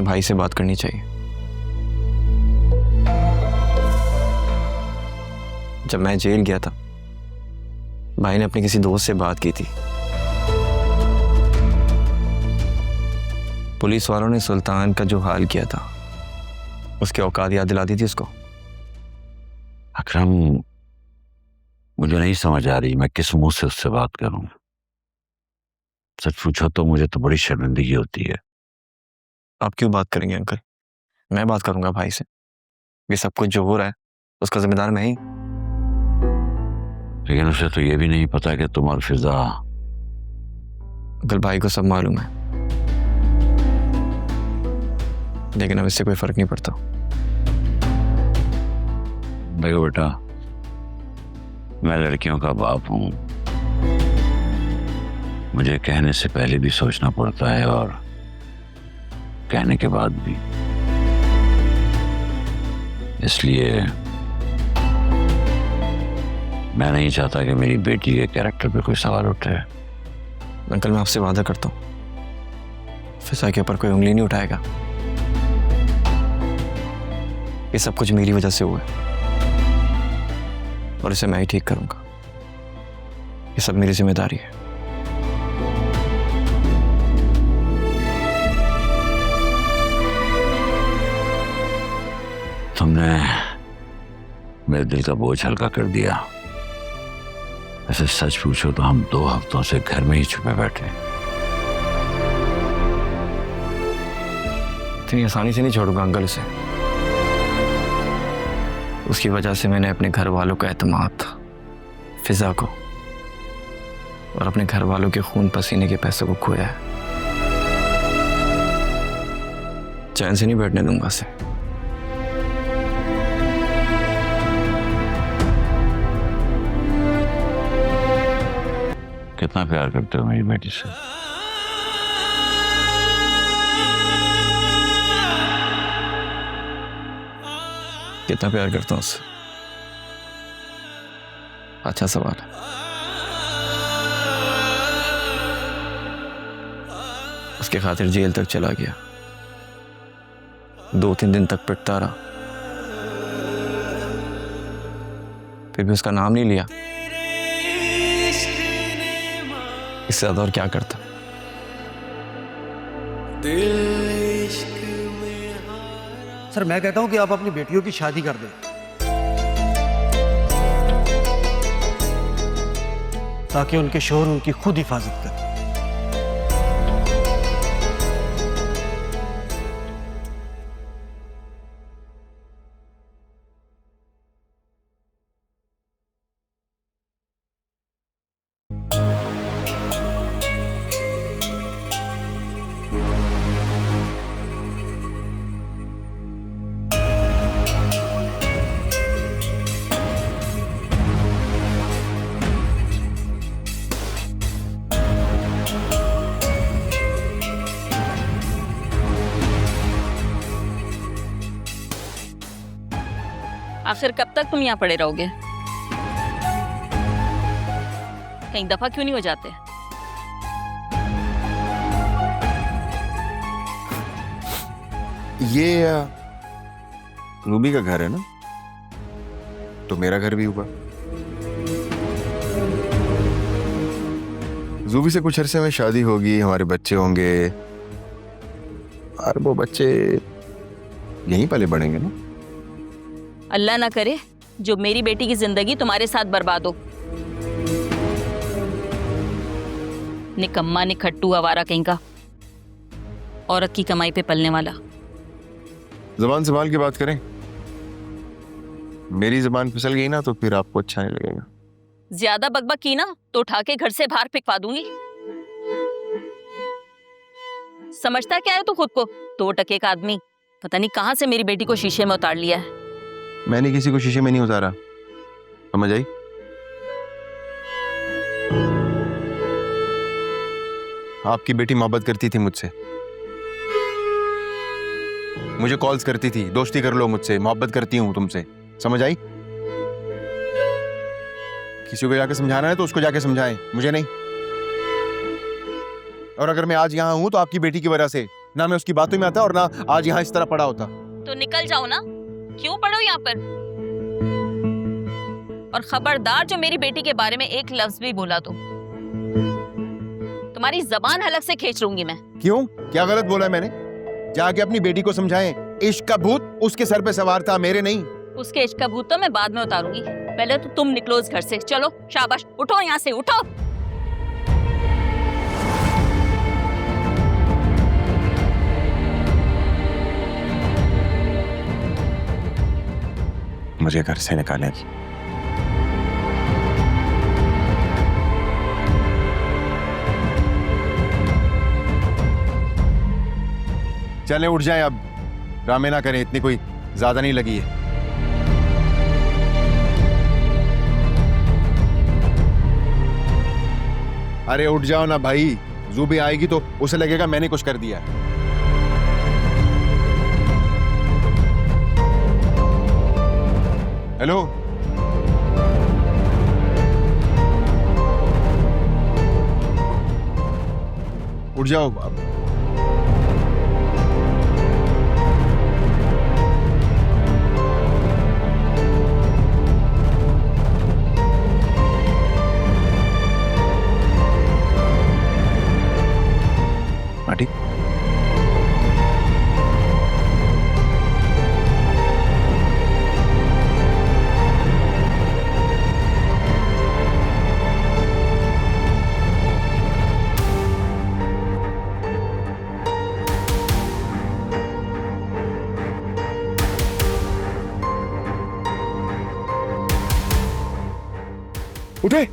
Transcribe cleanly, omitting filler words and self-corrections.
भाई से बात करनी चाहिए। जब मैं जेल गया था, भाई ने अपने किसी दोस्त से बात की थी। पुलिस वालों ने सुल्तान का जो हाल किया था, उसकी औकात याद दिला दी थी उसको। अकरम, मुझे नहीं समझ आ रही मैं किस मुंह से उससे बात करूं। सच पूछो तो मुझे तो बड़ी शर्मिंदगी होती है। आप क्यों बात करेंगे अंकल? मैं बात करूंगा भाई से। ये सब कुछ जो हो रहा है उसका जिम्मेदार मैं ही। लेकिन उसे तो ये भी नहीं पता कि तुम और फिजा। अंकल, भाई को सब मालूम है, लेकिन अब इससे कोई फर्क नहीं पड़ता। देखो बेटा, मैं लड़कियों का बाप हूं। मुझे कहने से पहले भी सोचना पड़ता है और कहने के बाद भी। इसलिए मैं नहीं चाहता कि मेरी बेटी के कैरेक्टर पे कोई सवाल उठे। अंकल, मैं आपसे वादा करता हूँ फिजा के ऊपर कोई उंगली नहीं उठाएगा। ये सब कुछ मेरी वजह से हुआ है और इसे मैं ही ठीक करूंगा। ये सब मेरी जिम्मेदारी है। तुमने मेरे दिल का बोझ हल्का कर दिया। ऐसे सच पूछो तो हम 2 हफ्तों से घर में ही छुपे बैठे। इतनी आसानी से नहीं छोड़ूंगा अंकल उसे। उसकी वजह से मैंने अपने घर वालों का एतमाद, फिजा को और अपने घर वालों के खून पसीने के पैसों को खोया है। चैन से नहीं बैठने दूंगा उसे। कितना प्यार करते हो मेरी बेटी से? कितना प्यार करता हूं उससे? अच्छा सवाल है। उसके खातिर जेल तक चला गया, 2-3 दिन तक पिटता रहा, फिर भी उसका नाम नहीं लिया। इससे ज्यादा और क्या करता? सर, मैं कहता हूं कि आप अपनी बेटियों की शादी कर दें ताकि उनके शोहर उनकी खुद हिफाजत करें। आखिर कब तक तुम यहाँ पड़े रहोगे? कहीं दफा क्यों नहीं हो जाते? ये रूबी का घर है ना, तो मेरा घर भी हुआ। रूबी से कुछ अरसे में शादी होगी, हमारे बच्चे होंगे और वो बच्चे यहीं पले बढ़ेंगे ना। अल्लाह ना करे जो मेरी बेटी की जिंदगी तुम्हारे साथ बर्बाद हो। निकम्मा निखट्टू आवारा कहीं का, औरत की कमाई पे पलने वाला। जबान संभाल के बात करें। मेरी जबान फिसल गई ना तो फिर आपको अच्छा नहीं लगेगा। ज्यादा बकबक की ना तो उठा के घर से बाहर फेंकवा दूंगी। समझता क्या है तू खुद को? 2 टके का आदमी पता नहीं कहां से मेरी बेटी को शीशे में उतार लिया है। मैंने किसी को शीशे में नहीं उतारा, समझ आई? आपकी बेटी मोहब्बत करती थी मुझसे, मुझे कॉल्स करती थी, दोस्ती कर लो मुझसे, मोहब्बत करती हूं तुमसे, समझ आई? किसी को जाके समझाना है तो उसको जाके समझाएं, मुझे नहीं। और अगर मैं आज यहां हूं तो आपकी बेटी की वजह से, ना मैं उसकी बातों में आता और ना आज यहाँ इस तरह पड़ा होता। तो निकल जाओ ना, क्यों पढ़ो यहाँ पर? और खबरदार जो मेरी बेटी के बारे में एक लफ्ज भी बोला तो तुम्हारी जबान अलग से खींच लूंगी मैं। क्यों, क्या गलत बोला है मैंने? जाके अपनी बेटी को समझाएं, इश्क का भूत उसके सर पे सवार था, मेरे नहीं। उसके इश्क का भूत तो मैं बाद में उतारूंगी, पहले तो तुम निकलो इस घर से। चलो शाबाश, उठो यहाँ से, उठो। मुझे घर से निकालें। चलें, उठ जाएं अब, ड्रामे ना करें, इतनी कोई ज्यादा नहीं लगी है। अरे उठ जाओ ना भाई, जूबी आएगी तो उसे लगेगा मैंने कुछ कर दिया। हेलो, उठ जाओ अब। माटी, उठे।